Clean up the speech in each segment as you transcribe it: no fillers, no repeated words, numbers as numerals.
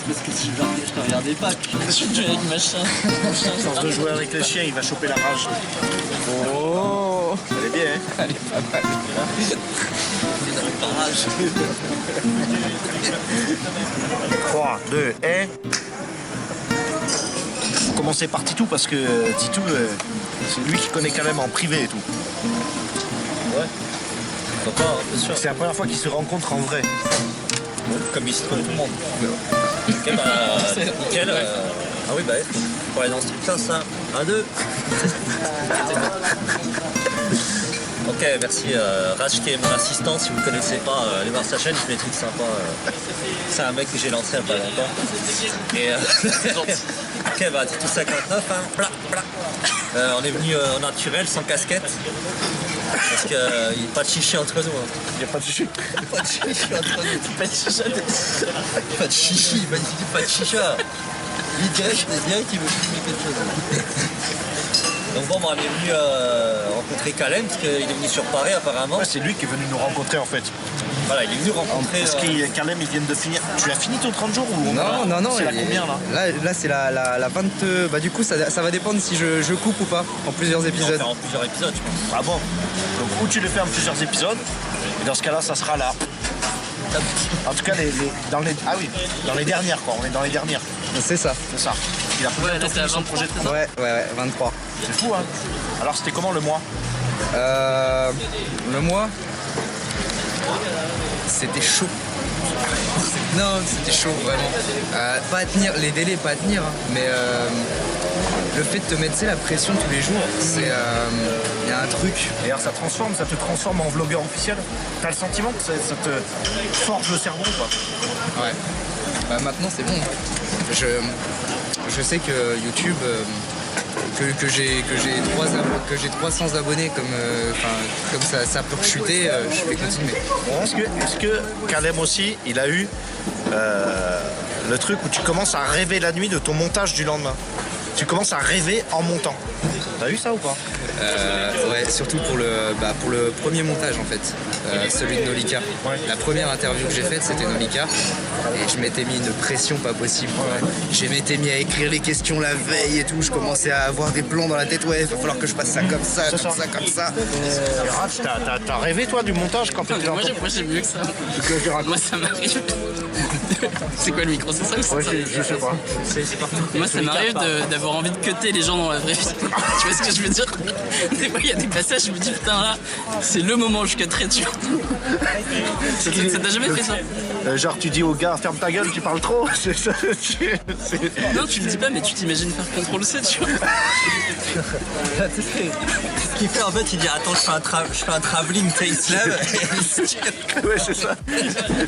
parce que je te regardais pas. Je suis joué avec machin. À force de jouer avec le chien, il va choper la rage. Oh, elle est bien, hein. Elle est pas mal. C'est dans le barrage. 3, 2, 1. Faut commencer par Titou parce que Titou, c'est lui qui connaît quand même en privé et tout. Ouais. Pourquoi pas, bien sûr. C'est la première fois qu'ils se rencontrent en vrai. Comme il se trouve tout le monde. Ok, bah, nickel. Ah oui, bah, pour aller dans ce truc-là, ça. 1, 2. Ok, merci. Raj qui est mon assistant, si vous ne connaissez pas, allez voir sa chaîne, il fait des trucs sympas. C'est un mec que j'ai lancé il n'y a pas longtemps. Et ok, bah, Titou 59, hein. Pla, pla. On est venu en naturel, sans casquette. Parce qu'il n'y a pas de chichi entre nous. Hein. Il n'y a pas de chichi. Pas de chichi entre nous. Pas de chicha. Pas de chichi, il m'a dit pas de chicha. Il dirait qu'il veut fumer quelque chose. Donc bon, on est venu rencontrer Kalem, parce qu'il est venu sur Paris apparemment. Ouais, c'est lui qui est venu nous rencontrer en fait. Voilà, il est venu rencontrer... Parce qu'Kalem, ils viennent de finir. Tu as fini ton 30 jours ou Non, c'est la combien là? Là c'est la 20... Bah du coup ça va dépendre si je coupe ou pas en plusieurs épisodes. En plusieurs épisodes, je pense. Ah bon? Donc ou tu le fais en plusieurs épisodes, et dans ce cas-là, ça sera là. En tout cas, dans les dernières quoi. On est dans les dernières. C'est ça. C'est ça. Il a Ouais, là, c'est son projet de Ouais, 23. C'est fou hein. Alors c'était comment le mois? Le mois, c'était chaud. Non, c'était chaud vraiment. Pas à tenir, les délais pas à tenir, hein, mais le fait de te mettre la pression tous les jours, c'est y a un truc. D'ailleurs ça te transforme en vlogueur officiel. T'as le sentiment que ça te forge le cerveau quoi. Ouais. Bah maintenant c'est bon. Je sais que YouTube, que j'ai 300 abonnés comme ça peut chuter, je vais continuer. Est-ce que Kalem aussi, il a eu le truc où tu commences à rêver la nuit de ton montage du lendemain? Tu commences à rêver en montant. T'as eu ça ou pas? Ouais, surtout pour le premier montage en fait, celui de Nolika. Ouais. La première interview que j'ai faite c'était Nolika et je m'étais mis une pression pas possible. Ouais. Je m'étais mis à écrire les questions la veille et tout, je commençais à avoir des plans dans la tête, ouais, il va falloir que je fasse ça comme ça, comme ça. Et Raj, t'as rêvé toi du montage quand t'étais Moi j'ai mieux que ça. Moi ça m'arrive. C'est quoi le micro? C'est ça ou c'est Ouais, ça? je sais pas. Moi ça m'arrive d'avoir envie de cutter les gens dans la vraie vie. Tu vois ce que je veux dire? Des fois il y a des passages, je me dis putain là, c'est le moment où je cutterai, tu vois. Ça t'a jamais fait ça? Genre tu dis au gars ferme ta gueule, tu parles trop. C'est ça. Non, tu le dis pas, mais tu t'imagines faire CTRL-C, tu vois. Ce qu'il fait en fait, il dit attends, je fais un travelling, tu sais, il se lève. Ouais, c'est ça.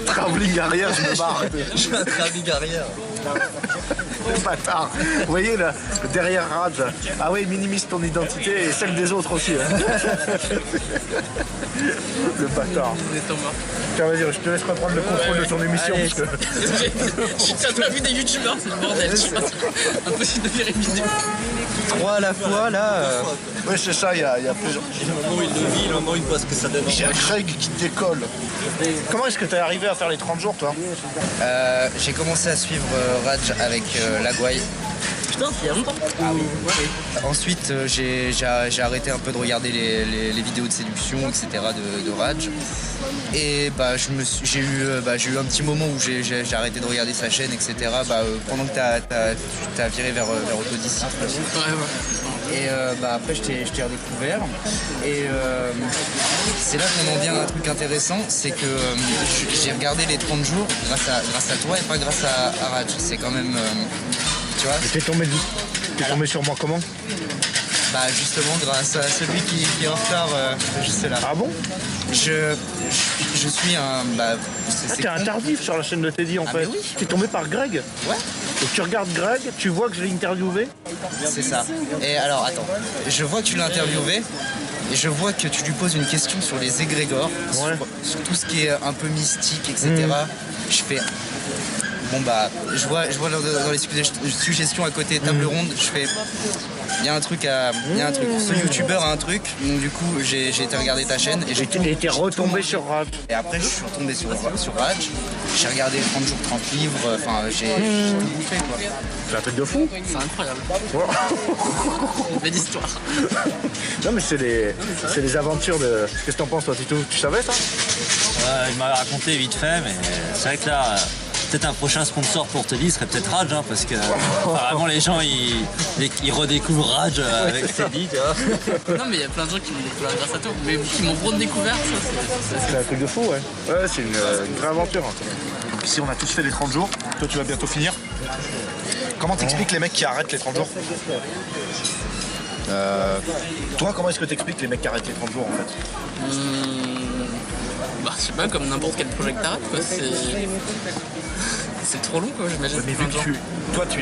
Travelling arrière, je me barre. Je fais un travelling arrière. Bâtard. Vous voyez là, derrière Raj. Ah oui, minimise ton identité et celle des autres aussi. Hein. Le bâtard. Tiens, vas-y, je te laisse reprendre le contrôle de ton émission. Allez, Parce que... J'ai déjà vu des youtubeurs, c'est le bordel. Tu vois. Impossible de faire une vidéo. 3 à la fois là. Oui, c'est ça, il y a plusieurs. Et le moment où il le vit, le moment où il voit ce que ça donne. J'ai un Craig qui décolle. Comment est-ce que tu es arrivé à faire les 30 jours, toi? J'ai commencé à suivre Raj avec Lagway. Putain, il y a longtemps. Ah oui. Ensuite, j'ai arrêté un peu de regarder les vidéos de séduction, etc. de Raj. Et bah, j'ai eu un petit moment où j'ai arrêté de regarder sa chaîne, etc. Pendant que t'as viré vers Autodisciple. Ouais. Et après, je t'ai redécouvert. Et c'est là qu'on en vient à un truc intéressant, c'est que j'ai regardé les 30 jours grâce à toi et pas grâce à Raj. C'est quand même... tu vois, T'es tombé sur moi comment? bah justement grâce à celui qui est en retard juste là. Ah bon? Je suis un... T'es un tardif sur la chaîne de Teddy en fait. mais oui. T'es tombé par Greg? Ouais. Donc tu regardes Greg, tu vois que je l'ai interviewé. C'est ça. Et alors attends, je vois que tu l'as interviewé et je vois que tu lui poses une question sur les égrégores, sur tout ce qui est un peu mystique, etc. Je fais... Bon bah, je vois dans les suggestions à côté table ronde, je fais... Il y a un truc. Ce youtubeur a un truc, donc du coup j'ai été regarder ta chaîne et J'ai été retombé sur Raj. Et après je suis retombé sur Raj, j'ai regardé 30 jours, 30 livres, enfin j'ai tout bouffé quoi. C'est un truc de fou. C'est incroyable. Belle histoire. Non mais c'est les aventures de... Qu'est-ce que t'en penses toi Tito? Tu savais ça? Il m'avait raconté vite fait, mais c'est vrai que là, peut-être un prochain sponsor pour Teddy serait peut-être Raj, hein, parce que apparemment les gens ils redécouvrent Raj avec Teddy, tu vois. Non mais il y a plein de gens qui m'ont découvert grâce à toi, mais qui m'ont redécouvert ça. C'est un truc de fou, ouais. Ouais, c'est une vraie aventure. Hein. Ici on a tous fait les 30 jours, toi tu vas bientôt finir. Comment t'expliques les mecs qui arrêtent les 30 jours? Toi, comment est-ce que t'expliques les mecs qui arrêtent les 30 jours en fait? Bah je sais pas, comme n'importe quel projet que t'arrêtes quoi, c'est trop long quoi, j'imagine. Mais vu que toi tu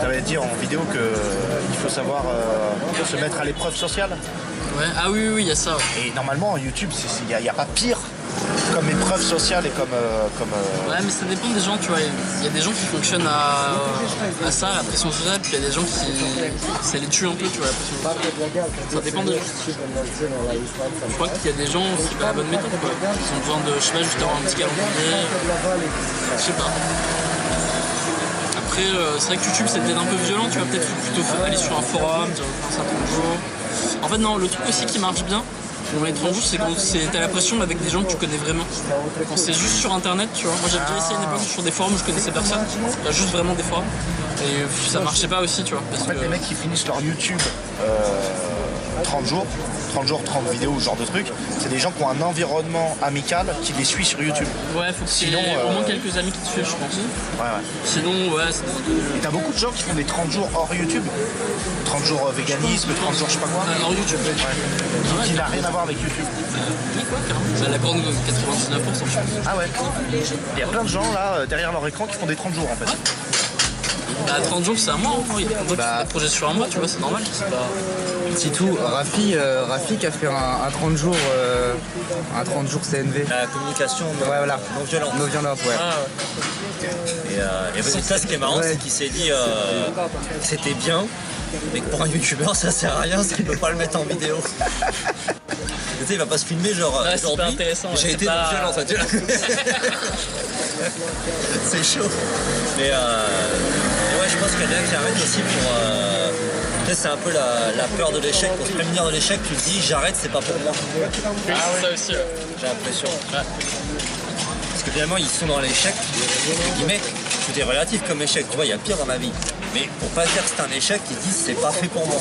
avais dit en vidéo qu'il faut savoir se mettre à l'épreuve sociale. Ouais, ah oui, il y a ça. Ouais. Et normalement YouTube, il n'y a pas pire comme épreuve sociale et comme... Ouais, mais ça dépend des gens, tu vois. Il y a des gens qui fonctionnent à ça, à la pression sociale, puis il y a des gens qui... ça les tue un peu, tu vois, la pression sociale. Ça dépend des gens. Je crois qu'il y a des gens qui font la bonne méthode, quoi. Ils ont besoin de, je sais pas, juste avoir un petit calendrier. Je sais pas. Après, c'est vrai que YouTube, c'est peut-être un peu violent, tu vas peut-être plutôt aller sur un forum, dire ça 30 jours. En fait, non, le truc aussi qui marche bien, pour les 30 jours, c'est quand t'as la pression avec des gens que tu connais vraiment. Quand c'est juste sur internet, tu vois. Moi j'ai déjà essayé une époque sur des forums où je connaissais personne. Là, juste vraiment des forums. Et ça marchait pas aussi, tu vois. Parce en fait, les mecs qui finissent leur YouTube 30 jours, 30 vidéos, ce genre de truc, c'est des gens qui ont un environnement amical qui les suit sur YouTube. Ouais, faut qu'il y ait au moins quelques amis qui te suivent, je pense. Ouais. Sinon, ouais, c'est... Et t'as beaucoup de gens qui font des 30 jours hors YouTube. 30 jours véganisme, 30 jours je sais pas quoi. Hors YouTube, ouais. Qui n'a rien à voir avec YouTube. Oui, quoi, carrément. C'est la grande 99%, je pense. Ah ouais. Il y a plein de gens là, derrière leur écran, qui font des 30 jours en fait. Bah 30 jours c'est un mois, hein. Il y a plein d'autres qui font des projets sur un mois, tu vois, c'est normal. C'est pas... C'est tout. Rafi qui a fait un 30 jours CNV. La communication Ouais, voilà. non violente. Non violente, ouais. Ah, ouais. Et résultat, ce qui est marrant, Ouais. c'est qu'il s'est dit que c'était bien, mais que pour un youtubeur, ça sert à rien, c'est qu'il ne peut pas le mettre en vidéo. Tu sais, il va pas se filmer genre Ouais, c'est pas aujourd'hui, intéressant, ouais, j'ai c'est été pas- non violent, ça, tu vois. C'est chaud. Mais ouais, je pense qu'il y a des gens qui arrêtent aussi pour... peut-être c'est un peu la peur de l'échec. Pour se prémunir de l'échec, tu te dis j'arrête, c'est pas pour moi. Oui, c'est ça aussi, ouais. J'ai l'impression. Ouais. Parce que finalement, ils sont dans l'échec, entre guillemets, tout est relatif comme échec. Tu vois, il y a pire dans la vie. Mais pour pas dire que c'est un échec, ils disent c'est pas fait pour moi.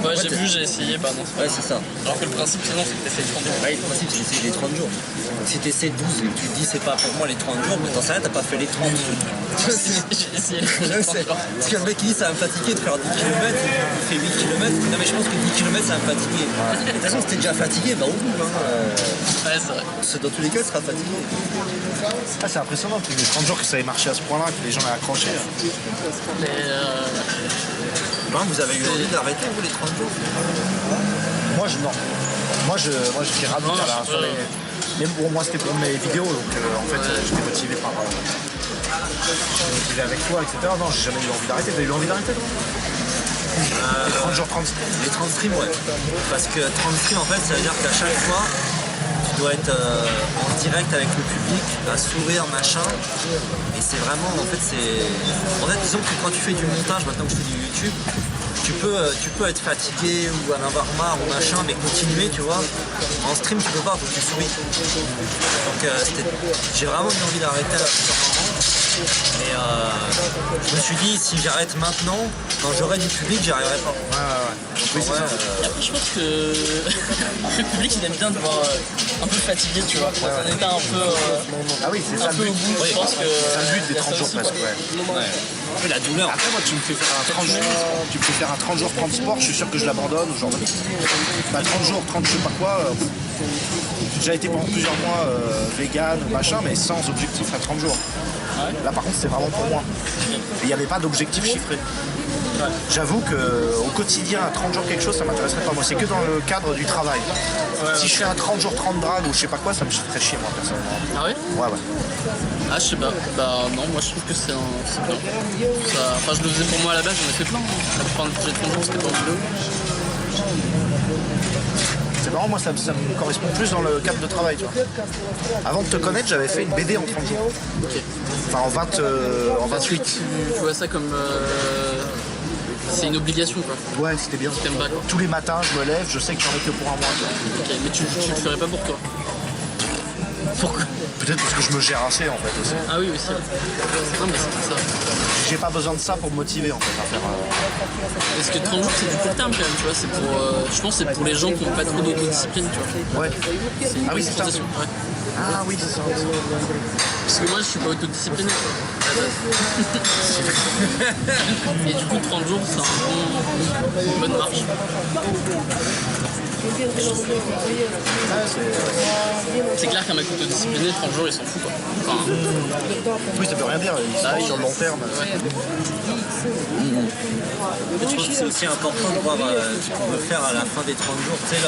Ouais, j'ai vu, j'ai essayé, bah non. Ouais, c'est ça. Alors que le principe, sinon, c'est que t'essayes 30 jours. Ouais, le principe, c'est d'essayer les 30 jours. Donc si t'essaies 12 et que tu te dis c'est pas pour moi les 30 jours, mais t'en sais rien, t'as pas fait les 30. J'ai essayé. Je sais. Parce que le mec qui dit ça va me fatiguer de faire 10 km, il fait 8 km. Non mais je pense que 10 km ça va me fatiguer. De toute façon si t'es déjà fatigué, bah au bout. Ouais, c'est vrai. Dans tous les cas, tu seras fatigué. Ah, c'est impressionnant que les 30 jours que ça ait marché à ce point-là, que les gens l'aient accroché. Mais Vous avez eu envie d'arrêter vous les 30 jours? Moi, non. Moi, j'étais ravi Non, à la je- soirée. Mais pour moi, c'était pour mes vidéos, donc en fait, j'étais motivé par. Motivé avec toi, etc. Non, j'ai jamais eu envie d'arrêter. T'as eu envie d'arrêter, toi 30 jours, 30. Les 30 streams, ouais. Parce que 30 streams, en fait, ça veut dire qu'à chaque fois, tu dois être en direct avec le public, à sourire, machin. Et c'est vraiment, en fait, disons que quand tu fais du montage, maintenant que je fais du YouTube, tu peux être fatigué ou en avoir marre ou machin, mais continuer, tu vois. En stream, tu peux pas, faut que tu souris. Donc, j'ai vraiment eu envie d'arrêter à plusieurs moments. Mais je me suis dit, si j'arrête maintenant, quand j'aurai du public, j'y arriverai pas. Oui, c'est ça. Et après, je pense que le public, il aime bien te voir un peu fatigué, tu vois. Dans un état un peu, Ah oui, c'est ça un le peu but. au bout, je pense que... C'est le but il des y a 30 ça jours aussi, presque, quoi. ouais. Ouais, la douleur. Après, moi, tu me fais faire un 30 jours, tu me fais faire un 30 jours, 30 sport, je suis sûr que je l'abandonne ou genre de... Bah, 30 jours, 30 je sais pas quoi. J'ai déjà été pendant plusieurs mois vegan, machin, mais sans objectif à 30 jours. Là, par contre, c'est vraiment pour moi. Il n'y avait pas d'objectif chiffré. J'avoue qu'au quotidien, à 30 jours quelque chose, ça m'intéresserait pas. Moi, c'est que dans le cadre du travail. Si je fais un 30 jours, 30 drague ou je sais pas quoi, ça me ferait chier, moi, personnellement. Ah ouais? Ouais. Ah, je sais pas. Bah non, moi je trouve que c'est bien. Enfin, je le faisais pour moi à la base, j'en ai fait plein. La plupart des projets de 30 jours, c'était pas en vidéo. C'est Non, moi ça me correspond plus dans le cadre de travail, tu vois. Avant de te connaître, j'avais fait une BD en 30 jours. Ok. Enfin en 28. Tu vois ça comme. C'est une obligation quoi. Ouais, c'était bien. T'aimes pas quoi. Tous les matins, je me lève, je sais que j'en ai que pour un mois. Tu vois. Ok, mais tu le ferais pas pour toi. Pourquoi? Peut-être parce que je me gère assez en fait aussi. Ah oui, aussi. Non, mais c'est pour ça. J'ai pas besoin de ça pour me motiver en fait à faire. Parce que 30 jours, c'est du court terme quand même, tu vois. C'est pour. Je pense que c'est pour les gens qui n'ont pas trop d'autodiscipline, tu vois. Ouais. C'est une Ah oui, bonne c'est ça. sensation, ouais. Ah oui, c'est ça. Parce que moi, je suis pas autodiscipliné, quoi. à la base. Et du coup, 30 jours, c'est une bonne marche. C'est clair qu'un mec autodiscipliné, 30 jours, il s'en fout, quoi. Enfin, Oui, ça peut rien dire, il se lance sur le long terme. Je pense que c'est aussi important de voir ce qu'on veut faire à la fin des 30 jours. Tu sais,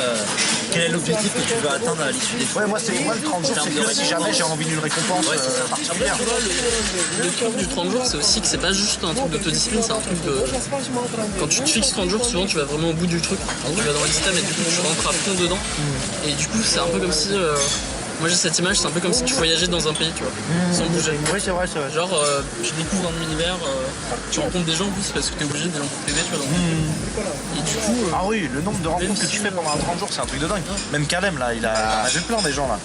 quel est l'objectif que tu veux atteindre à l'issue des 30 jours. Ouais, moi le 30 jours, c'est que si jamais j'ai envie d'une récompense particulière. tu vois, le truc du 30 jours, c'est aussi que c'est pas juste un truc d'autodiscipline, c'est un truc de. Quand tu te fixes 30 jours, souvent tu vas vraiment au bout du truc. Tu vas dans le système et du coup tu rentres à fond dedans. Et du coup, c'est un peu comme si. Moi j'ai cette image, c'est un peu comme si tu voyageais dans un pays, tu vois, sans bouger. Oui, c'est vrai, c'est vrai. Genre, tu découvres un univers, tu rencontres des gens en plus parce que t'es obligé de les rencontrer, tu vois. Et du coup. Ah oui, le nombre de rencontres que tu fais pendant 30 jours, c'est un truc de dingue. Même Kalem, là, il a vu plein des gens, là.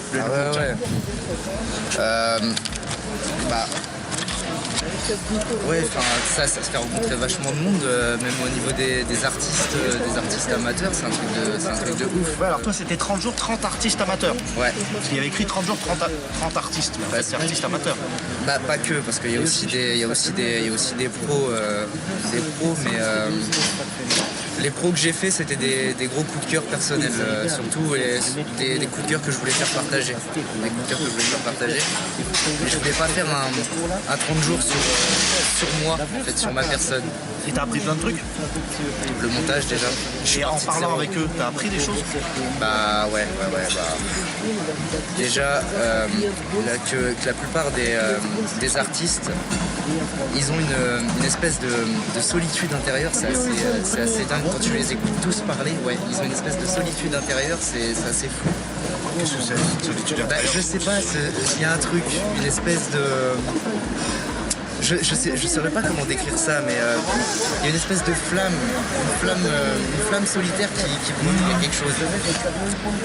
Ouais, enfin ça se fait rencontrer vachement de monde, même au niveau des artistes amateurs, c'est un truc de ouf. Ouais, alors toi, c'était 30 jours, 30 artistes amateurs. Ouais. Parce qu'il y avait écrit 30 jours, 30 artistes. Mais en fait, c'est artistes amateurs. Bah pas que, parce qu'il y a aussi des pros, mais les pros que j'ai fait, c'était des gros coups de cœur personnels, surtout des coups de cœur que je voulais faire partager. Des coups de cœur que je voulais faire partager. Mais je voulais pas faire un 30 jours sur moi, en fait, sur ma personne. Et t'as appris plein de trucs. Le montage déjà. Et en parlant avec eux, t'as appris des choses. Bah ouais. Déjà, que la plupart des artistes, ils ont une espèce de solitude intérieure, c'est assez dingue quand tu les écoutes tous parler. Ouais, ils ont une espèce de solitude intérieure, c'est assez fou. Qu'est-ce que c'est, cette solitude intérieure ? Je sais pas, il y a un truc, une espèce de... Je saurais pas comment décrire ça, mais il y a une espèce de flamme, une flamme solitaire qui produit quelque chose.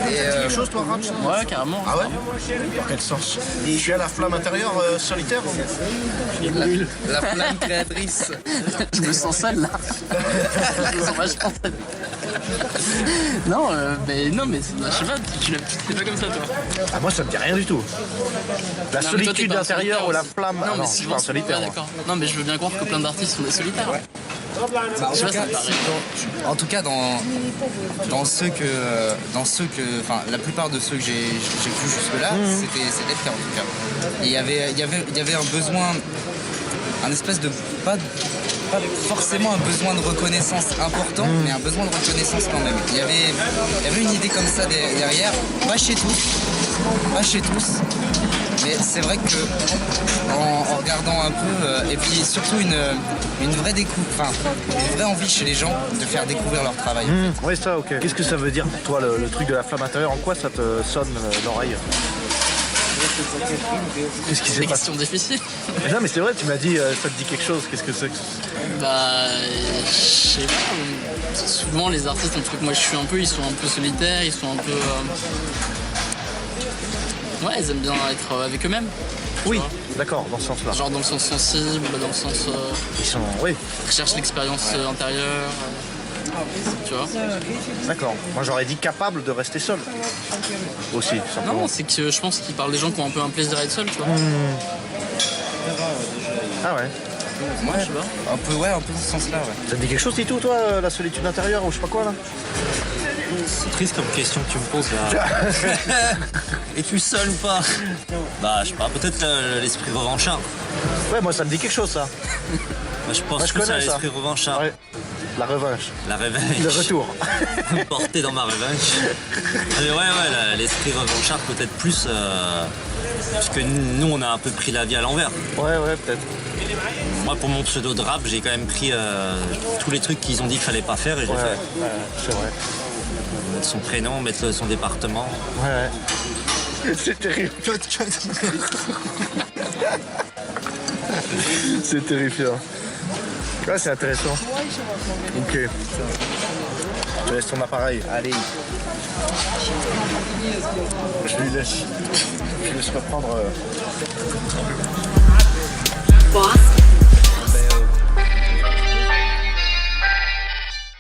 Et, quelque chose, toi, Raps ? Ouais, carrément. Ah ouais ? Dans quel sens ? Tu as la flamme intérieure solitaire la flamme créatrice. Je me sens seul là. Je me sens vachement seul. Non, mais je sais pas, tu l'as pas comme ça toi. Ah, moi, ça me dit rien du tout. La Non, mais toi, t'es solitude pas un intérieure solitaire ou la aussi. flamme. Non, mais je si suis pas un solitaire. ouais, moi. d'accord. Non, mais je veux bien croire que plein d'artistes sont des solitaires. Ouais. Bah, Tu vois, ça me paraît. en tout cas, dans ceux que, enfin, la plupart de ceux que j'ai vus jusque-là, c'était le cas en tout cas. Et il y avait un besoin, un espèce de pas forcément un besoin de reconnaissance important, mais un besoin de reconnaissance quand même. Il y avait une idée comme ça derrière, pas chez tous, mais c'est vrai que en regardant un peu, et puis surtout une vraie découverte, enfin une vraie envie chez les gens de faire découvrir leur travail. Oui, ça, ok. Qu'est-ce que ça veut dire pour toi, le truc de la flamme intérieure ? En quoi ça te sonne l'oreille ? Qu'est-ce qui s'est Des passé ? questions difficiles. Mais non, mais c'est vrai, tu m'as dit, ça te dit quelque chose. Qu'est-ce que c'est ? Bah, je sais pas. Souvent les artistes, un truc, moi je suis un peu, ils sont un peu solitaires, ils sont un peu. Ouais, ils aiment bien être avec eux-mêmes. Oui, d'accord, dans ce sens-là. Genre dans le sens sensible, dans le sens. Ils sont, oui, Recherche l'expérience intérieure. Tu vois. d'accord. Moi, j'aurais dit capable de rester seul. Aussi, simplement. Non, c'est que je pense qu'ils parlent des gens qui ont un peu un plaisir à être seuls, tu vois. Ah ouais. Ouais, je sais pas. Un peu dans ce sens-là, ouais. Ça te dit quelque chose, Tito, toi, la solitude intérieure ou je sais pas quoi, là ? C'est triste comme question que tu me poses là. Es-tu seul ou pas? Bah, je sais pas, peut-être l'esprit revanchard. Ouais, moi, ça me dit quelque chose, ça. Moi, je pense Moi, je que c'est connais ça. l'esprit revanchard. Ouais. La revanche. La revanche. Le retour. Porté dans ma revanche. Mais ouais, l'esprit revanchard peut-être plus. Parce que nous, on a un peu pris la vie à l'envers. Ouais, peut-être. Moi, pour mon pseudo de rap, j'ai quand même pris tous les trucs qu'ils ont dit qu'il fallait pas faire et je l'ai fait. Ouais, c'est vrai. son prénom, mettre son département. Ouais. C'est terrible. C'est terrifiant. Ouais, c'est intéressant. Ok. Je laisse ton appareil. Allez. Je lui laisse reprendre. Boss